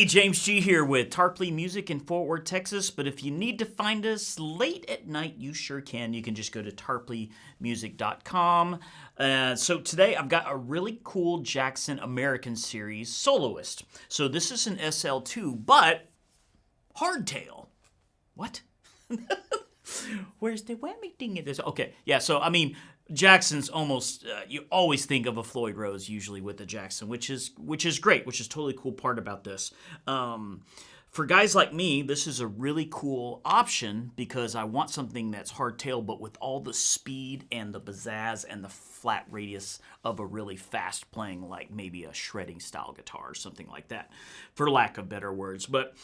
Hey, James G here with Tarpley Music in Fort Worth, Texas. But if you need to find us late at night, you sure can. You can just go to tarpleymusic.com. So today I've got a really cool Jackson American series, Soloist. So this is an SL2, but hardtail. What? Where's the whammy thing in this? Okay, yeah, so I mean, Jackson's almost, you always think of a Floyd Rose usually with the Jackson, which is great, which is totally cool part about this. For guys like me, this is a really cool option because I want something that's hardtail, but with all the speed and the pizzazz and the flat radius of a really fast playing, like maybe a shredding style guitar or something like that, for lack of better words. But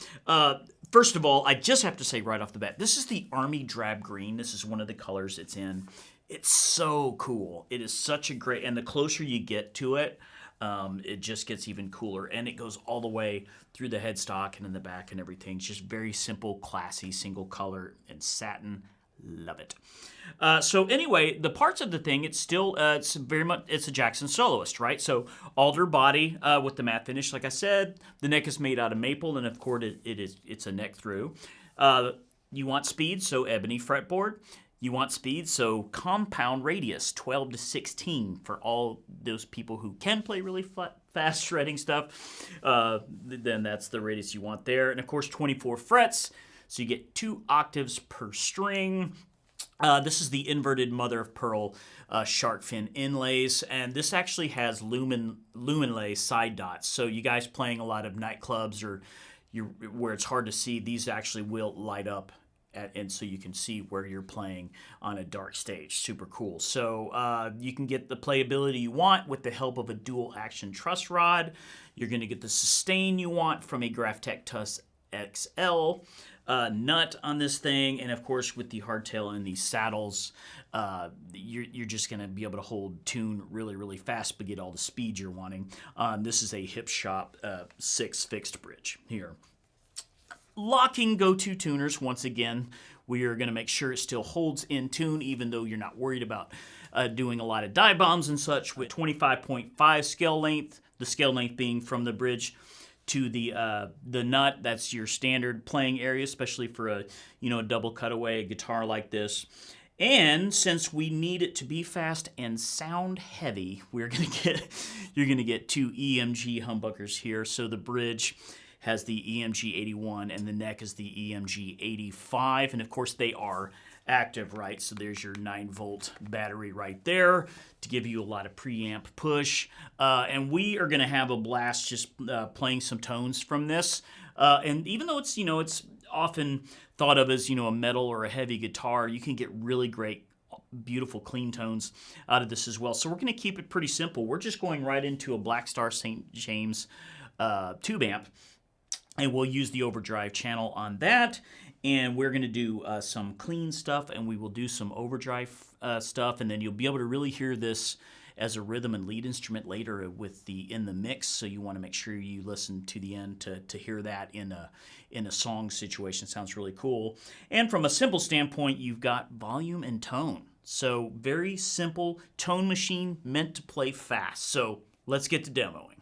first of all, I just have to say right off the bat, this is the Army Drab Green. This is one of the colors it's in. It's so cool. It is such a great, and the closer you get to it, it just gets even cooler, and it goes all the way through the headstock and in the back and everything. It's just very simple, classy, single color, and satin. Love it. So anyway, the parts of the thing, it's still, it's a Jackson Soloist, right? So alder body with the matte finish, like I said. The neck is made out of maple, and of course it's a neck through. You want speed, so ebony fretboard. You want speed, so compound radius, 12 to 16 for all those people who can play really fast shredding stuff. Then that's the radius you want there. And of course, 24 frets, so you get 2 octaves per string. This is the inverted mother of pearl shark fin inlays, and this actually has lumen lay side dots. So you guys playing a lot of nightclubs or where it's hard to see, these actually will light up. And so you can see where you're playing on a dark stage. Super cool. So you can get the playability you want with the help of a dual action truss rod. You're going to get the sustain you want from a Graphtec Tuss XL nut on this thing. And of course, with the hardtail and these saddles, you're just going to be able to hold tune really, really fast, but get all the speed you're wanting. This is a Hipshot 6 fixed bridge here. Locking Gotoh tuners, once again, we are going to make sure it still holds in tune, even though you're not worried about doing a lot of dive bombs and such, with 25.5 scale length, the scale length being from the bridge to the nut. That's your standard playing area, especially for a double cutaway guitar like this. And since we need it to be fast and sound heavy, you're going to get 2 EMG humbuckers here. So the bridge has the EMG 81 and the neck is the EMG 85, and of course they are active, right? So there's your 9-volt battery right there to give you a lot of preamp push, and we are going to have a blast just playing some tones from this. And even though it's often thought of as a metal or a heavy guitar, you can get really great, beautiful clean tones out of this as well. So we're going to keep it pretty simple. We're just going right into a Black Star St. James tube amp. And we'll use the overdrive channel on that. And we're going to do some clean stuff, and we will do some overdrive stuff. And then you'll be able to really hear this as a rhythm and lead instrument later in the mix. So you want to make sure you listen to the end to hear that in a song situation. Sounds really cool. And from a simple standpoint, you've got volume and tone. So very simple tone machine meant to play fast. So let's get to demoing.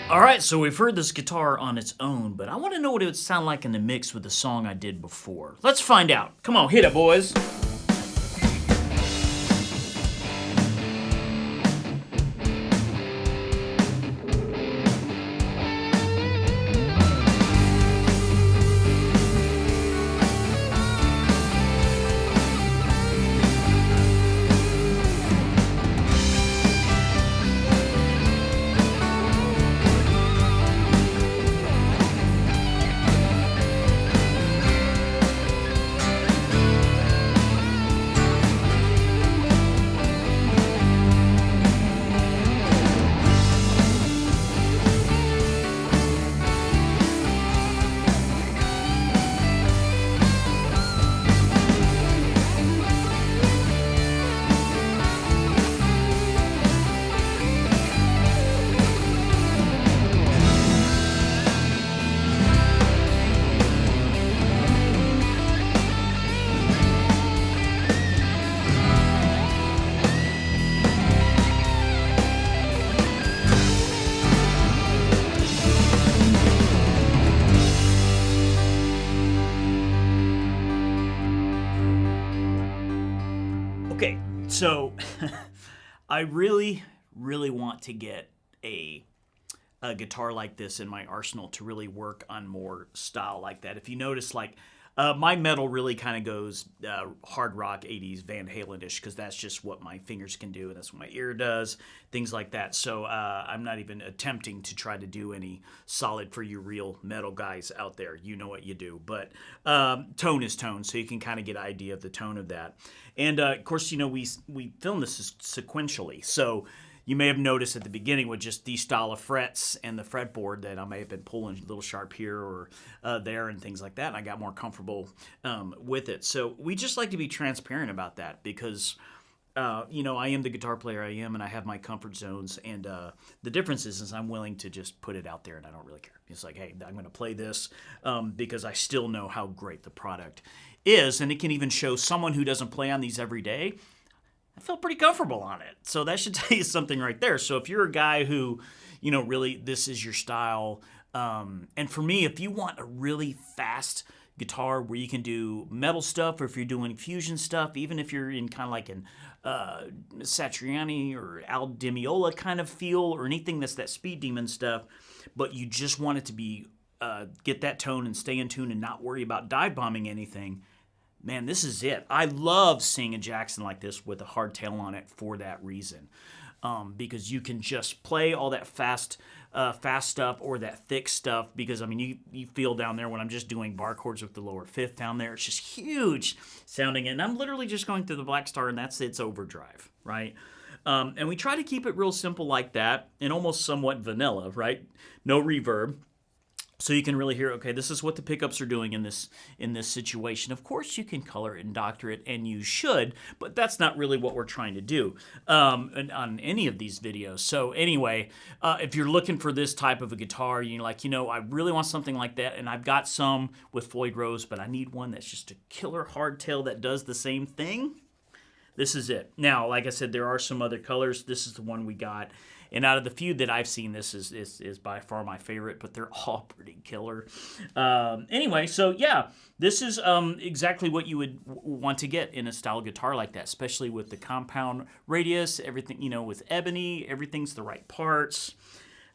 Alright, so we've heard this guitar on its own, but I want to know what it would sound like in the mix with the song I did before. Let's find out. Come on, hit it, boys. Okay, so I really want to get a guitar like this in my arsenal to really work on more style like that. If you notice, like, my metal really kind of goes hard rock, 80s, Van Halen-ish, because that's just what my fingers can do, and that's what my ear does, things like that. So I'm not even attempting to try to do any solid for you real metal guys out there. You know what you do. But tone is tone, so you can kind of get an idea of the tone of that. And, of course, you know, we film this sequentially, so you may have noticed at the beginning with just these style of frets and the fretboard that I may have been pulling a little sharp here or there and things like that, and I got more comfortable with it. So we just like to be transparent about that because, you know, I am the guitar player I am, and I have my comfort zones, and the difference is I'm willing to just put it out there, and I don't really care. It's like, hey, I'm going to play this because I still know how great the product is, and it can even show someone who doesn't play on these every day. I felt pretty comfortable on it. So that should tell you something right there. So if you're a guy who, you know, really this is your style, and for me, if you want a really fast guitar where you can do metal stuff, or if you're doing fusion stuff, even if you're in kind of like an Satriani or Al Di Meola kind of feel, or anything that's that Speed Demon stuff, but you just want it to be get that tone and stay in tune and not worry about dive bombing anything, man, this is it. I love seeing a Jackson like this with a hardtail on it for that reason, because you can just play all that fast stuff or that thick stuff. Because I mean, you feel down there when I'm just doing bar chords with the lower fifth down there, it's just huge sounding, and I'm literally just going through the Black Star, and that's its overdrive, right? And we try to keep it real simple like that, and almost somewhat vanilla, right? No reverb. So you can really hear, okay, this is what the pickups are doing in this situation. Of course, you can color it and doctor it, and you should, but that's not really what we're trying to do on any of these videos. So anyway, if you're looking for this type of a guitar, you're like, you know, I really want something like that, and I've got some with Floyd Rose, but I need one that's just a killer hardtail that does the same thing. This is it. Now, like I said, there are some other colors. This is the one we got. And out of the few that I've seen, this is by far my favorite, but they're all pretty killer. Anyway, so yeah, this is exactly what you would want to get in a style guitar like that, especially with the compound radius, everything, you know, with ebony, everything's the right parts.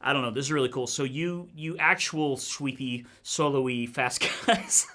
I don't know, this is really cool. So you actual sweepy, solo-y, fast guys,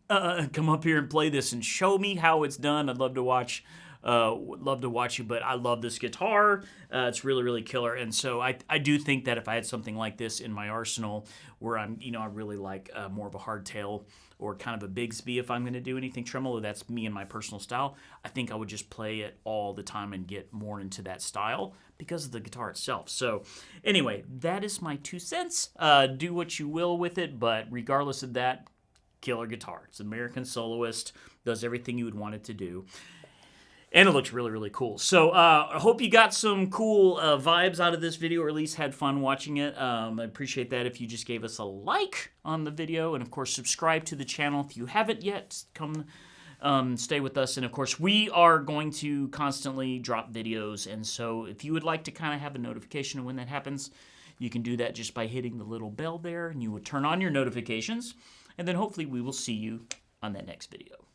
come up here and play this and show me how it's done. I'd love to watch. Would love to watch you, but I love this guitar. It's really, really killer. And so I do think that if I had something like this in my arsenal where I'm, you know, I really like more of a hardtail or kind of a Bigsby if I'm going to do anything tremolo, that's me and my personal style. I think I would just play it all the time and get more into that style because of the guitar itself. So anyway, that is my 2 cents. Do what you will with it, but regardless of that, killer guitar. It's American Soloist, does everything you would want it to do. And it looks really, really cool. So I hope you got some cool vibes out of this video, or at least had fun watching it. I appreciate that if you just gave us a like on the video. And, of course, subscribe to the channel if you haven't yet. Come stay with us. And, of course, we are going to constantly drop videos. And so if you would like to kind of have a notification of when that happens, you can do that just by hitting the little bell there. And you will turn on your notifications. And then hopefully we will see you on that next video.